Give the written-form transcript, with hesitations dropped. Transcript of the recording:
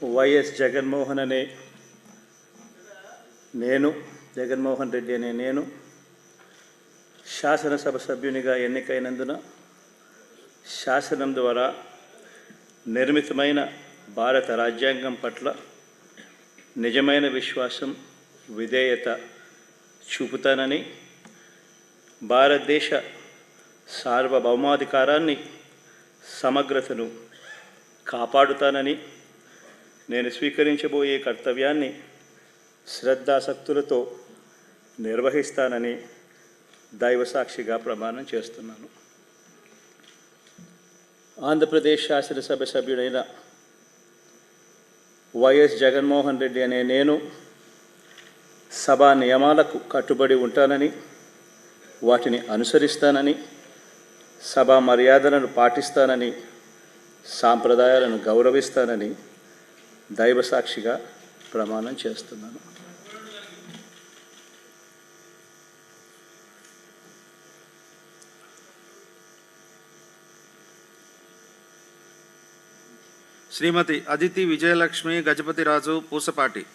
YS Jaganmohan అనే నేను జగన్మోహన్ రెడ్డి అనే నేను శాసనసభ సభ్యునిగా ఎన్నికైనందున శాసనం ద్వారా నిర్మితమైన భారత రాజ్యాంగం పట్ల నిజమైన విశ్వాసం విధేయత చూపుతానని, భారతదేశ సార్వభౌమాధికారాన్ని సమగ్రతను కాపాడుతానని, నేను స్వీకరించబోయే కర్తవ్యాన్ని శ్రద్ధాసక్తులతో నిర్వహిస్తానని దైవసాక్షిగా ప్రమాణం చేస్తున్నాను. ఆంధ్రప్రదేశ్ శాసనసభ సభ్యుడైన వైఎస్ జగన్మోహన్ రెడ్డి అనే నేను సభా నియమాలకు కట్టుబడి ఉంటానని, వాటిని అనుసరిస్తానని, సభా మర్యాదలను పాటిస్తానని, సాంప్రదాయాలను గౌరవిస్తానని దైవసాక్షిగా ప్రమాణం చేస్తున్నాను. శ్రీమతి అదితి విజయలక్ష్మి గజపతిరాజు పూసపాటి.